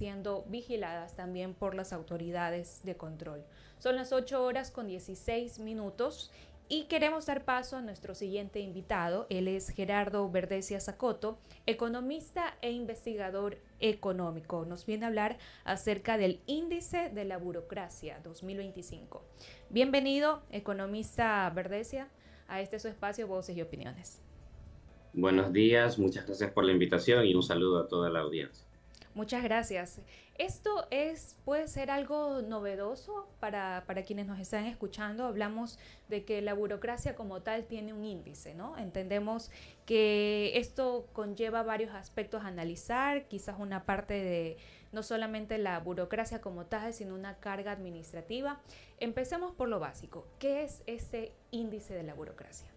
siendo vigiladas también por las autoridades de control. Son las 8 horas con 16 minutos y queremos dar paso a nuestro siguiente invitado. Él es Gerardo Verdesia Zacoto, economista e investigador económico. Nos viene a hablar acerca del índice de la burocracia 2025. Bienvenido, economista Verdesia, a este su espacio Voces y Opiniones. Buenos días, muchas gracias por la invitación y un saludo a toda la audiencia. Muchas gracias. Puede ser algo novedoso para quienes nos están escuchando. Hablamos de que la burocracia como tal tiene un índice, ¿no? Entendemos que esto conlleva varios aspectos a analizar, quizás una parte de no solamente la burocracia como tal, sino una carga administrativa. Empecemos por lo básico. ¿Qué es ese índice de la burocracia?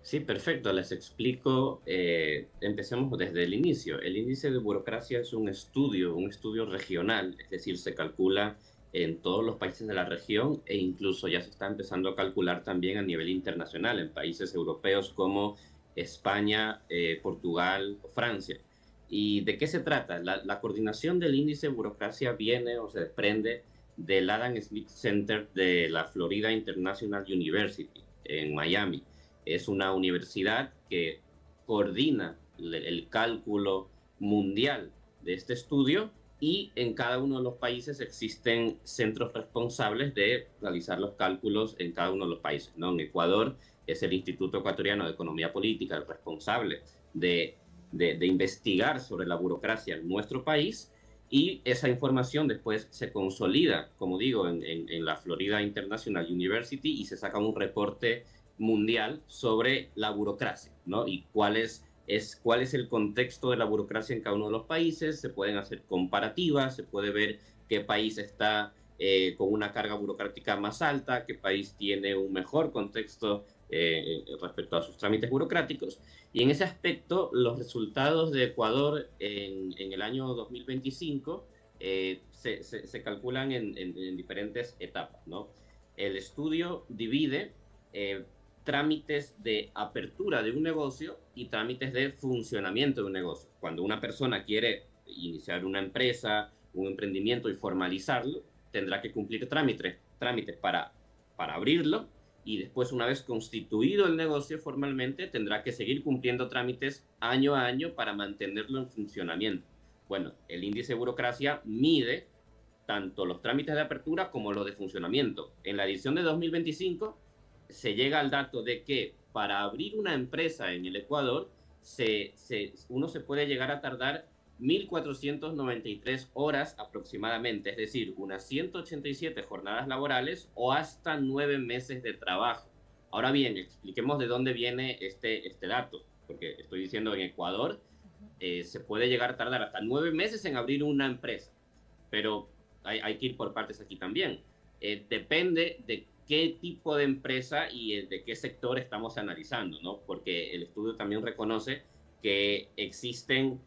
Sí, perfecto, les explico. Empecemos desde el inicio. El índice de burocracia es un estudio regional, es decir, se calcula en todos los países de la región e incluso ya se está empezando a calcular también a nivel internacional en países europeos como España, Portugal o Francia. ¿Y de qué se trata? La coordinación del índice de burocracia viene o se desprende del Adam Smith Center de la Florida International University en Miami. Es una universidad que coordina el cálculo mundial de este estudio y en cada uno de los países existen centros responsables de realizar los cálculos en cada uno de los países, ¿no? En Ecuador es el Instituto Ecuatoriano de Economía Política el responsable de investigar sobre la burocracia en nuestro país y esa información después se consolida, como digo, en la Florida International University y se saca un reporte mundial sobre la burocracia, ¿no? Y cuál es el contexto de la burocracia en cada uno de los países. Se pueden hacer comparativas, se puede ver qué país está con una carga burocrática más alta, qué país tiene un mejor contexto respecto a sus trámites burocráticos. Y en ese aspecto, los resultados de Ecuador en el año 2025 se calculan en diferentes etapas, ¿no? El estudio divide trámites de apertura de un negocio y trámites de funcionamiento de un negocio. Cuando una persona quiere iniciar una empresa, un emprendimiento y formalizarlo, tendrá que cumplir trámites para abrirlo y después, una vez constituido el negocio formalmente, tendrá que seguir cumpliendo trámites año a año para mantenerlo en funcionamiento. Bueno, el índice de burocracia mide tanto los trámites de apertura como los de funcionamiento. En la edición de 2025 se llega al dato de que para abrir una empresa en el Ecuador, uno se puede llegar a tardar 1.493 horas aproximadamente, es decir, unas 187 jornadas laborales o hasta 9 meses de trabajo. Ahora bien, expliquemos de dónde viene este dato, porque estoy diciendo en Ecuador se puede llegar a tardar hasta 9 meses en abrir una empresa, pero hay que ir por partes aquí también. Depende de qué tipo de empresa y de qué sector estamos analizando, ¿no? Porque el estudio también reconoce que existen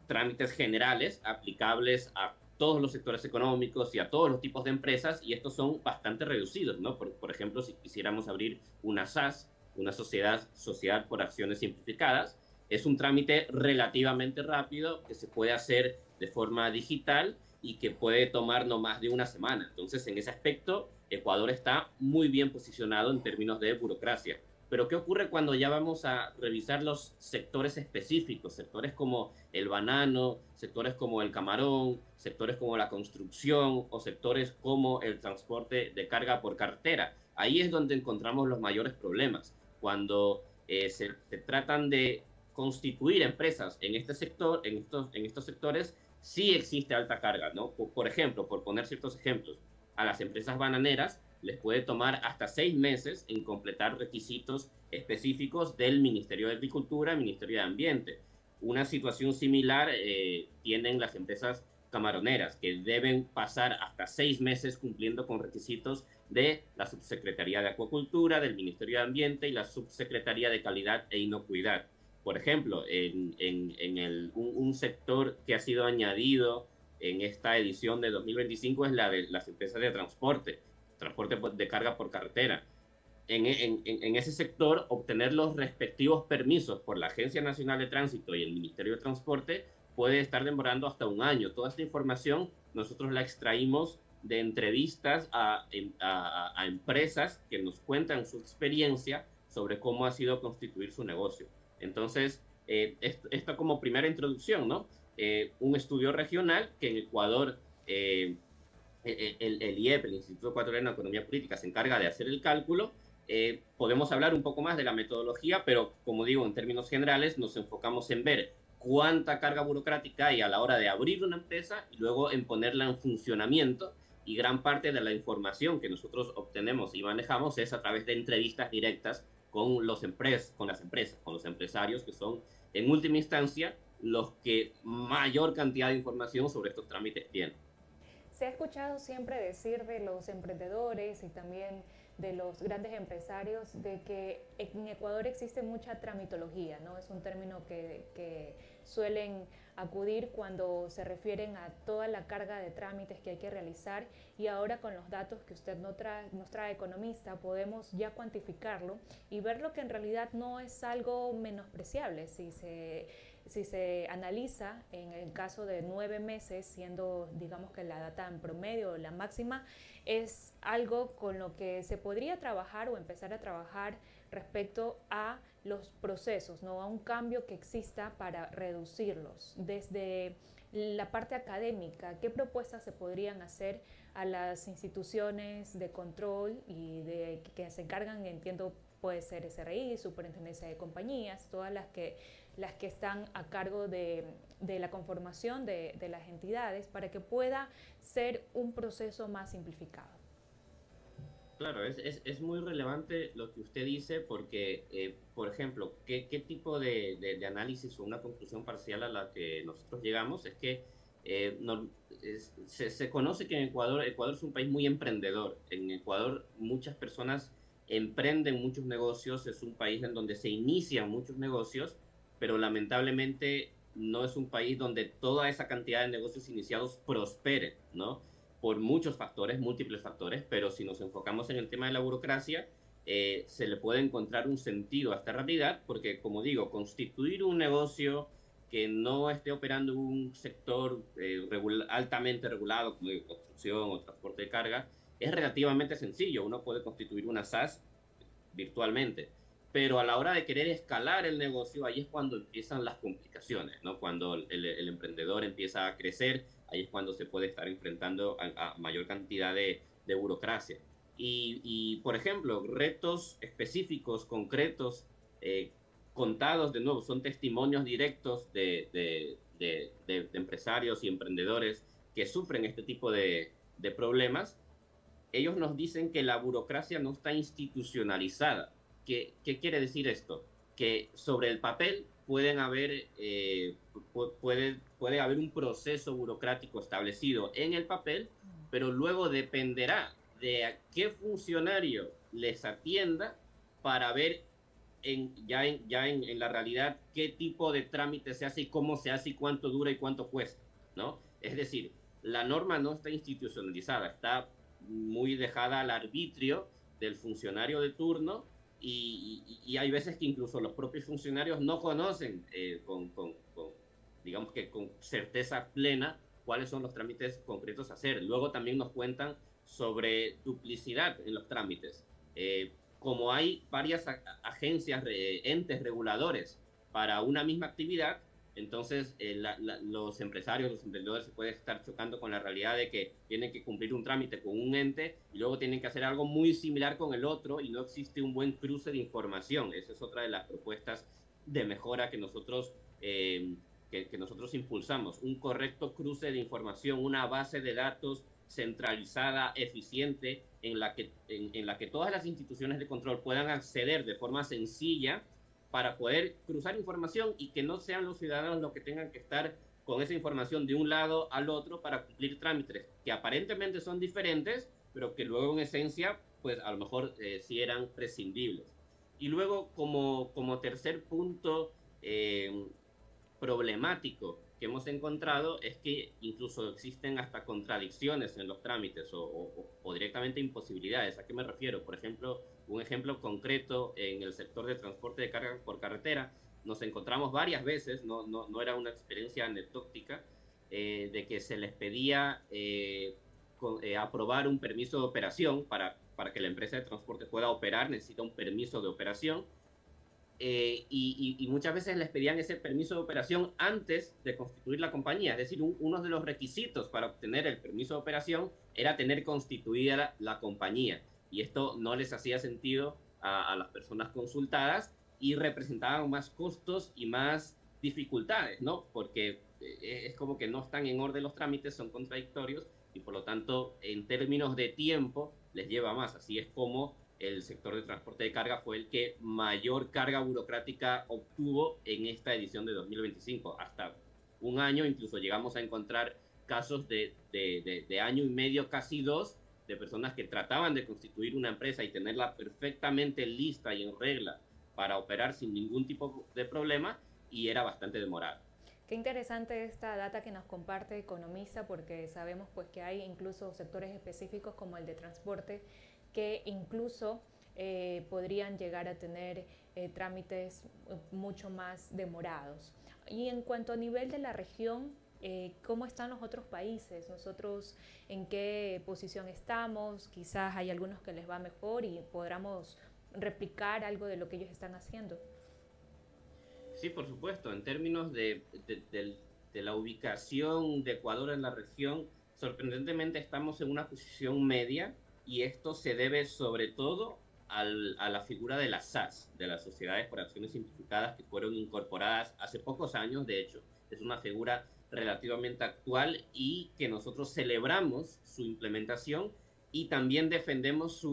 trámites generales aplicables a todos los sectores económicos y a todos los tipos de empresas, y estos son bastante reducidos, ¿no? Por ejemplo, si quisiéramos abrir una SAS, una sociedad por acciones simplificadas, es un trámite relativamente rápido que se puede hacer de forma digital y que puede tomar no más de una semana. Entonces, en ese aspecto, Ecuador está muy bien posicionado en términos de burocracia. Pero ¿qué ocurre cuando ya vamos a revisar los sectores específicos? Sectores como el banano, sectores como el camarón, sectores como la construcción o sectores como el transporte de carga por carretera. Ahí es donde encontramos los mayores problemas. Cuando se tratan de constituir empresas en este sector, en estos sectores, sí existe alta carga, ¿no? Por ejemplo, por poner ciertos ejemplos, a las empresas bananeras les puede tomar hasta 6 meses en completar requisitos específicos del Ministerio de Agricultura, Ministerio de Ambiente. Una situación similar tienen las empresas camaroneras, que deben pasar hasta 6 meses cumpliendo con requisitos de la Subsecretaría de Acuacultura, del Ministerio de Ambiente y la Subsecretaría de Calidad e Inocuidad. Por ejemplo, un sector que ha sido añadido en esta edición de 2025 es la de las empresas de transporte de carga por carretera. En ese sector, obtener los respectivos permisos por la Agencia Nacional de Tránsito y el Ministerio de Transporte puede estar demorando hasta un año. Toda esta información nosotros la extraímos de entrevistas a empresas que nos cuentan su experiencia sobre cómo ha sido constituir su negocio. Entonces, esto como primera introducción, ¿no? Un estudio regional que en Ecuador, el IEP, el Instituto Ecuatoriano de Economía Política, se encarga de hacer el cálculo. Podemos hablar un poco más de la metodología, pero como digo, en términos generales nos enfocamos en ver cuánta carga burocrática hay a la hora de abrir una empresa y luego en ponerla en funcionamiento. Y gran parte de la información que nosotros obtenemos y manejamos es a través de entrevistas directas con las empresas, con los empresarios, que son en última instancia los que mayor cantidad de información sobre estos trámites tienen. Se ha escuchado siempre decir de los emprendedores y también de los grandes empresarios de que en Ecuador existe mucha tramitología, ¿no? Es un término que suelen acudir cuando se refieren a toda la carga de trámites que hay que realizar, y ahora con los datos que usted nos trae, economista, podemos ya cuantificarlo y ver lo que en realidad no es algo menospreciable si se analiza en el caso de 9 meses, siendo digamos que la data en promedio, la máxima, es algo con lo que se podría trabajar o empezar a trabajar respecto a los procesos, ¿no? A un cambio que exista para reducirlos. Desde la parte académica, ¿qué propuestas se podrían hacer a las instituciones de control y que se encargan, entiendo, puede ser SRI, Superintendencia de Compañías, todas las que están a cargo de la conformación de las entidades, para que pueda ser un proceso más simplificado? Claro, es muy relevante lo que usted dice porque, por ejemplo, ¿qué tipo de análisis o una conclusión parcial a la que nosotros llegamos? Es que se conoce que en Ecuador es un país muy emprendedor. En Ecuador muchas personas emprenden muchos negocios, es un país en donde se inician muchos negocios, pero lamentablemente no es un país donde toda esa cantidad de negocios iniciados prospere, ¿no? Por muchos factores, múltiples factores, pero si nos enfocamos en el tema de la burocracia, se le puede encontrar un sentido a esta realidad, porque, como digo, constituir un negocio que no esté operando en un sector altamente regulado, como digo, construcción o transporte de carga, es relativamente sencillo. Uno puede constituir una SAS virtualmente, pero a la hora de querer escalar el negocio, ahí es cuando empiezan las complicaciones, ¿no? Cuando el emprendedor empieza a crecer, ahí es cuando se puede estar enfrentando a mayor cantidad de burocracia. Por ejemplo, retos específicos, concretos, contados de nuevo, son testimonios directos de empresarios y emprendedores que sufren este tipo de problemas. Ellos nos dicen que la burocracia no está institucionalizada. ¿Qué quiere decir esto? Que sobre el papel puede haber un proceso burocrático establecido en el papel, pero luego dependerá de a qué funcionario les atienda para ver ya en la realidad qué tipo de trámite se hace y cómo se hace y cuánto dura y cuánto cuesta, ¿no? Es decir, la norma no está institucionalizada, está muy dejada al arbitrio del funcionario de turno, y hay veces que incluso los propios funcionarios no conocen digamos que con certeza plena cuáles son los trámites concretos a hacer. Luego también nos cuentan sobre duplicidad en los trámites. Como hay varias agencias, entes reguladores para una misma actividad, entonces los empresarios, los emprendedores se pueden estar chocando con la realidad de que tienen que cumplir un trámite con un ente y luego tienen que hacer algo muy similar con el otro, y no existe un buen cruce de información. Esa es otra de las propuestas de mejora que nosotros impulsamos, un correcto cruce de información, una base de datos centralizada, eficiente, en la que todas las instituciones de control puedan acceder de forma sencilla para poder cruzar información, y que no sean los ciudadanos los que tengan que estar con esa información de un lado al otro para cumplir trámites que aparentemente son diferentes, pero que luego en esencia, pues a lo mejor sí eran prescindibles. Y luego, como tercer punto problemático que hemos encontrado, es que incluso existen hasta contradicciones en los trámites o directamente imposibilidades. ¿A qué me refiero? Por ejemplo, un ejemplo concreto en el sector de transporte de carga por carretera, nos encontramos varias veces, no era una experiencia anecdótica, de que se les pedía aprobar un permiso de operación para que la empresa de transporte pueda operar, necesita un permiso de operación. Y muchas veces les pedían ese permiso de operación antes de constituir la compañía. Es decir, uno de los requisitos para obtener el permiso de operación era tener constituida la compañía. Y esto no les hacía sentido a las personas consultadas y representaban más costos y más dificultades, ¿no? Porque es como que no están en orden los trámites, son contradictorios y por lo tanto en términos de tiempo les lleva más. Así es como el sector de transporte de carga fue el que mayor carga burocrática obtuvo en esta edición de 2025. Hasta un año, incluso llegamos a encontrar casos de año y medio, casi dos, de personas que trataban de constituir una empresa y tenerla perfectamente lista y en regla para operar sin ningún tipo de problema, y era bastante demorado. Qué interesante esta data que nos comparte Economista, porque sabemos pues que hay incluso sectores específicos como el de transporte que incluso podrían llegar a tener trámites mucho más demorados. Y en cuanto a nivel de la región, ¿cómo están los otros países? ¿Nosotros en qué posición estamos? Quizás hay algunos que les va mejor y podamos replicar algo de lo que ellos están haciendo. Sí, por supuesto. En términos de la ubicación de Ecuador en la región, sorprendentemente estamos en una posición media, y esto se debe sobre todo a la figura de las SAS, de las Sociedades por Acciones Simplificadas, que fueron incorporadas hace pocos años. De hecho, es una figura relativamente actual y que nosotros celebramos su implementación y también defendemos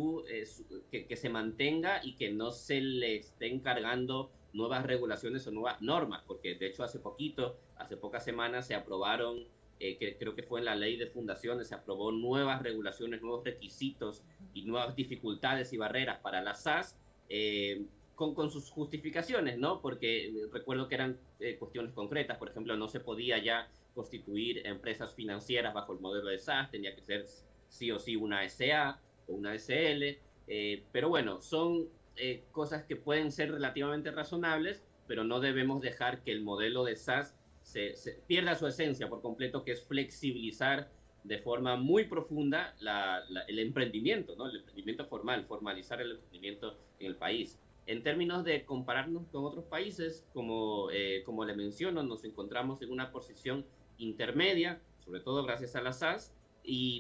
que se mantenga y que no se le esté encargando nuevas regulaciones o nuevas normas, porque de hecho hace pocas semanas se aprobaron, que creo que fue en la ley de fundaciones, se aprobó nuevas regulaciones, nuevos requisitos y nuevas dificultades y barreras para las SAS, con sus justificaciones, ¿no? Porque recuerdo que eran cuestiones concretas. Por ejemplo, no se podía ya constituir empresas financieras bajo el modelo de SAS, tenía que ser sí o sí una SA o una SL, pero bueno, son cosas que pueden ser relativamente razonables, pero no debemos dejar que el modelo de SAS se pierda su esencia por completo, que es flexibilizar de forma muy profunda el emprendimiento, ¿no? El emprendimiento formal, formalizar el emprendimiento en el país. En términos de compararnos con otros países, como le menciono, nos encontramos en una posición intermedia, sobre todo gracias a la SAS,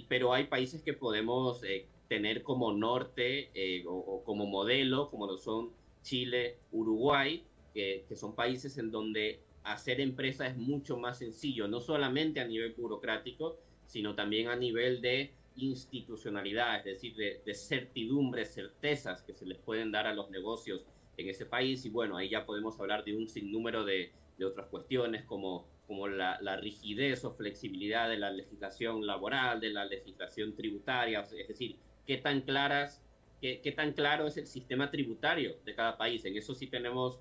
pero hay países que podemos tener como norte o como modelo, como lo son Chile, Uruguay, que son países en donde hacer empresa es mucho más sencillo, no solamente a nivel burocrático, sino también a nivel de institucionalidad, es decir, de certidumbre, certezas que se les pueden dar a los negocios en ese país. Y bueno, ahí ya podemos hablar de un sinnúmero de otras cuestiones como la rigidez o flexibilidad de la legislación laboral, de la legislación tributaria, es decir, qué tan claro es el sistema tributario de cada país. En eso sí tenemos,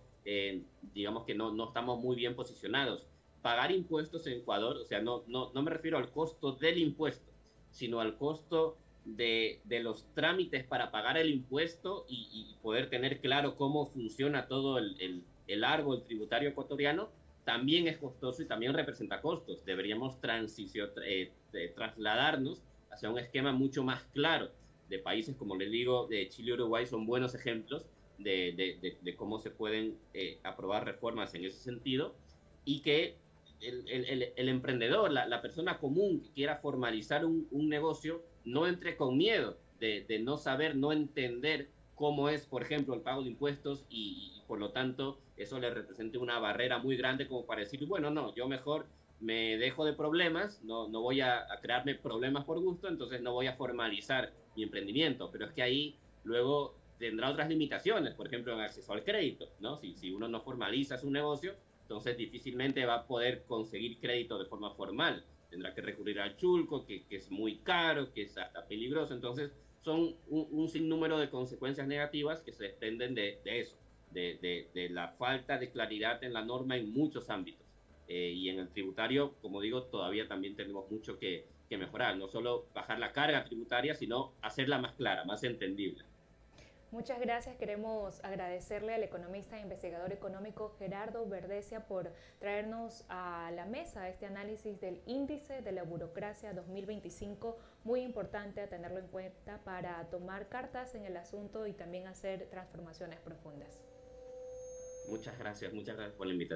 digamos que no estamos muy bien posicionados. Pagar impuestos en Ecuador, o sea, no me refiero al costo del impuesto, sino al costo de los trámites para pagar el impuesto y poder tener claro cómo funciona todo el árbol tributario ecuatoriano, también es costoso y también representa costos. Deberíamos trasladarnos hacia un esquema mucho más claro. De países, como les digo, de Chile y Uruguay son buenos ejemplos de cómo se pueden aprobar reformas en ese sentido, y que el emprendedor, la persona común que quiera formalizar un negocio, no entre con miedo de no saber, no entender cómo es, por ejemplo, el pago de impuestos, y por lo tanto eso le represente una barrera muy grande como para decir, bueno, no, yo mejor me dejo de problemas, no voy a crearme problemas por gusto, entonces no voy a formalizar mi emprendimiento. Pero es que ahí luego tendrá otras limitaciones, por ejemplo, en acceso al crédito, ¿no? Si uno no formaliza su negocio, entonces difícilmente va a poder conseguir crédito de forma formal. Tendrá que recurrir al chulco, que es muy caro, que es hasta peligroso. Entonces son un sinnúmero de consecuencias negativas que se desprenden de eso, de la falta de claridad en la norma en muchos ámbitos. Y en el tributario, como digo, todavía también tenemos mucho que mejorar. No solo bajar la carga tributaria, sino hacerla más clara, más entendible. Muchas gracias. Queremos agradecerle al economista e investigador económico Gerardo Verdesia por traernos a la mesa este análisis del índice de la burocracia 2025, muy importante a tenerlo en cuenta para tomar cartas en el asunto y también hacer transformaciones profundas. Muchas gracias por la invitación.